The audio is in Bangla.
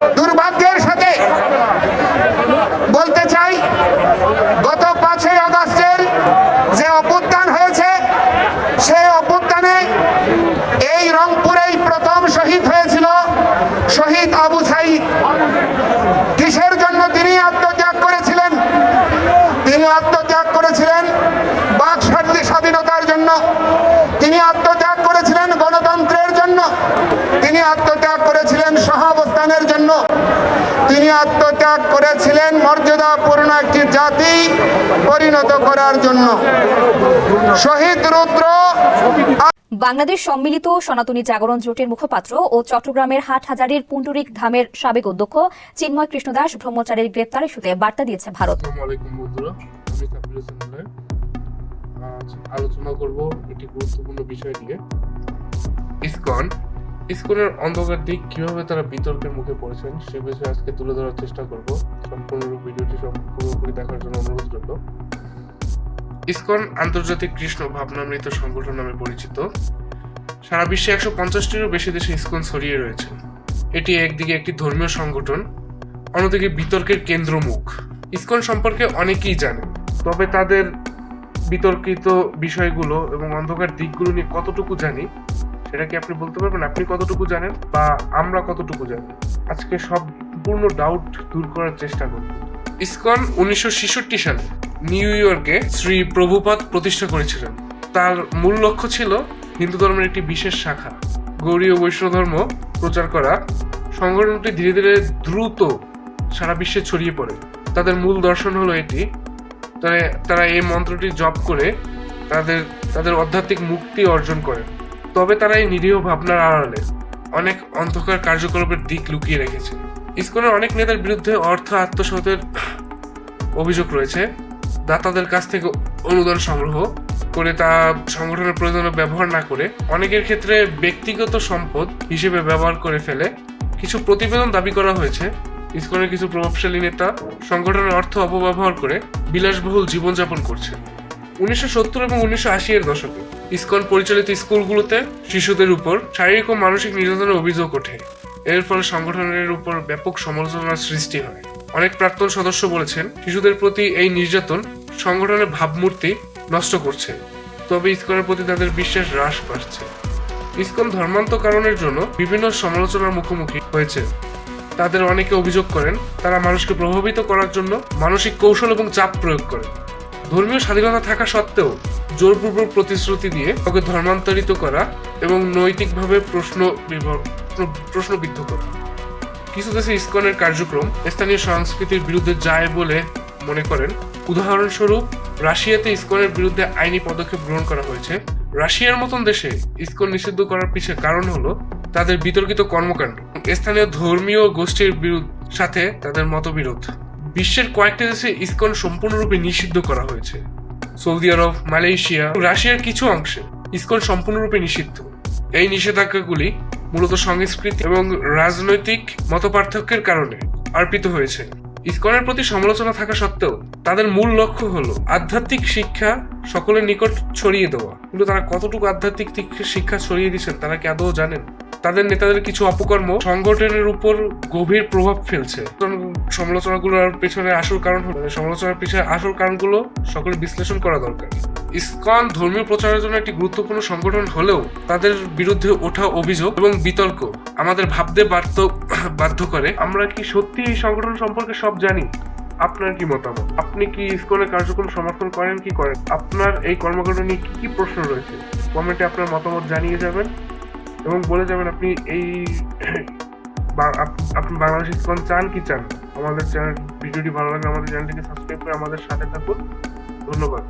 দুর্ভাগ্যের সাথে বলতে চাই, গত 5ই আগস্টের যে অভ্যুত্থান হয়েছে, সেই অভ্যুত্থানে এই রংপুরেই প্রথম শহীদ হয়েছিল শহীদ আবু সাঈদ। কিসের জন্য তিনি আত্মত্যাগ করেছিলেন? তিনি আত্মত্যাগ করেছিলেন বাক স্বাধীনতার জন্য, তিনি আত্মত্যাগ করেছিলেন গণতন্ত্রের জন্য, তিনি আত্মত্যাগ করেছিলেন সহাবস্থানের জন্য, তিনি আত্মত্যাগ করেছিলেন মর্যাদাপূর্ণ একটি জাতি পরিণত করার জন্য। শহীদ রুদ্র বাংলাদেশ সম্মিলিত সনাতনী জাগরণ জোটের মুখপাত্র ও চট্টগ্রামের হাটহাজারীর পুন্ডরিক ধামের সাবেক অধ্যক্ষ চিন্ময় কৃষ্ণ দাস ব্রহ্মচারীর গ্রেপ্তার ইস্যুতে বার্তা দিয়েছে ভারত। আলোচনা করব একটি গুরুত্বপূর্ণ বিষয় নিয়ে, ইসকনের অন্ধকার দিক কিভাবে তারা বিতর্কের মুখে পড়েছেন সে বিষয়ে আজকে তুলে ধরার চেষ্টা করব। সম্পূর্ণ ভিডিওটি পুরোপুরি দেখার জন্য অনুরোধ রইল। ইসকন আন্তর্জাতিক কৃষ্ণ ভাবনামৃত সংগঠন নামে পরিচিত। সারা বিশ্বে 150টিরও বেশি দেশে ইসকন ছড়িয়ে রয়েছে। এটি একদিকে একটি ধর্মীয় সংগঠন, অন্যদিকে বিতর্কের কেন্দ্রমুখ। ইসকন সম্পর্কে অনেকেই জানে, তবে তাদের বিতর্কিত বিষয়গুলো এবং অন্ধকার দিকগুলো নিয়ে কতটুকু জানি সেটা কি আপনি বলতে পারবেন? আপনি কতটুকু জানেন বা আমরা কতটুকু জানি? আজকে সম্পূর্ণ ডাউট দূর করার চেষ্টা করব। ইসকন 1966 সালে নিউ ইয়র্কে শ্রী প্রভুপাদ প্রতিষ্ঠা করেছিলেন। তার মূল লক্ষ্য ছিল হিন্দু ধর্মের একটি বিশেষ শাখা গৌড়ীয় বৈষ্ণব ধর্ম প্রচার করা। সংগঠনটি ধীরে ধীরে দ্রুত সারা বিশ্বে ছড়িয়ে পড়ে। তাদের মূল দর্শন হলো এটি, তারা এই মন্ত্রটি জপ করে তাদের আধ্যাত্মিক মুক্তি অর্জন করে। তবে তারা এই নিরীহ ভাবনার আড়ালে অনেক অন্ধকার কার্যকলাপের দিক লুকিয়ে রেখেছে। ইসকনের অনেক নেতার বিরুদ্ধে অর্থ আত্মসাতের অভিযোগ রয়েছে। দাতাদের কাছ থেকে অনুদান সংগ্রহ করে তা সংগঠনের প্রয়োজনে ব্যবহার না করে অনেকের ক্ষেত্রে ব্যক্তিগত সম্পদ হিসেবে ব্যবহার করে ফেলে। কিছু প্রতিবেদন দাবি করা হয়েছে ইসকনের কিছু প্রভাবশালী নেতা সংগঠনের অর্থ অপব্যবহার করে বিলাসবহুল জীবনযাপন করছে। 1970 এবং 1980 এর দশকে ইসকন পরিচালিত স্কুলগুলোতে শিশুদের উপর শারীরিক ও মানসিক নির্যাতনের অভিযোগ ওঠে। এর ফলে সংগঠনের উপর ব্যাপক সমালোচনার সৃষ্টি হয়। অনেক প্রাক্তন সদস্য বলেছেন শিশুদের প্রতি এই নির্যাতন সংগঠনের ভাবমূর্তি নষ্ট করছে, তবে ইসকনের প্রতি তাদের বিশ্বাস হ্রাস পাচ্ছে। ইসকন ধর্মান্তকরণের জন্য বিভিন্ন সমালোচনার মুখোমুখি হয়েছে। তাদের অনেকে অভিযোগ করেন তারা মানুষকে প্রভাবিত করার জন্য মানসিক কৌশল এবং চাপ প্রয়োগ করে। ধর্মীয় স্বাধীনতা থাকা সত্ত্বেও জোরপূর্বক প্রতিশ্রুতি দিয়ে তাকে ধর্মান্তরিত করা এবং নৈতিকভাবে প্রশ্নবিদ্ধ করা। কিছু দেশে ইসকনের কার্যক্রম স্থানীয় সংস্কৃতির বিরুদ্ধে যায় বলে মনে করেন। উদাহরণস্বরূপ রাশিয়াতে ইসকনের বিরুদ্ধে আইনি পদক্ষেপ গ্রহণ করা হয়েছে। রাশিয়ার মতন দেশে ইসকন নিষিদ্ধ করার পিছনে কারণ হলো তাদের বিতর্কিত কর্মকাণ্ড, স্থানীয় ধর্মীয় গোষ্ঠীর সাথে তাদের মতবিরোধ। বিশ্বের কয়েকটি দেশে ইসকন সম্পূর্ণরূপে নিষিদ্ধ করা হয়েছে। সৌদি আরব, মালয়েশিয়া, রাশিয়ার কিছু অংশে ইসকন সম্পূর্ণরূপে নিষিদ্ধ। এই নিষেধাজ্ঞাগুলি মূলত সংস্কৃতি এবং রাজনৈতিক মতপার্থক্যের কারণে আরোপিত হয়েছে। ইসকনের প্রতি সমালোচনা থাকা সত্ত্বেও তাদের মূল লক্ষ্য হলো আধ্যাত্মিক শিক্ষা সকলের নিকট ছড়িয়ে দেওয়া। কিন্তু তারা কতটুকু আধ্যাত্মিক শিক্ষা ছড়িয়ে দিচ্ছেন তারা কি আদৌ জানেন? তাদের নেতাদের কিছু অপকর্ম সংগঠনের উপর গভীর প্রভাব ফেলছে। সমালোচনাগুলোর পেছনে আসল কারণ হলো সমালোচনার পিছনে আসল কারণগুলো সকলে বিশ্লেষণ করা দরকার। ইসকন ধর্মীয় প্রচারের জন্য একটি গুরুত্বপূর্ণ সংগঠন হলেও তাদের বিরুদ্ধে ওঠা অভিযোগ এবং বিতর্ক আমাদের ভাবতে বাধ্য করে। আমরা কি সত্যি এই সংগঠন সম্পর্কে সব জানি? আপনার কি মতামত? আপনি কি ইসকনের কার্যক্রম সমর্থন করেন কি করেন? আপনার এই কর্মকাণ্ড নিয়ে কি কি প্রশ্ন রয়েছে? কমেন্টে আপনার মতামত জানিয়ে যাবেন এবং বলে যাবেন আপনি আপনি বাংলাদেশ ইসকন চান কি চান। আমাদের চ্যানেল ভিডিওটি ভালো লাগলে আমাদের চ্যানেলটিকে সাবস্ক্রাইব করে আমাদের সাথে থাকুন। ধন্যবাদ।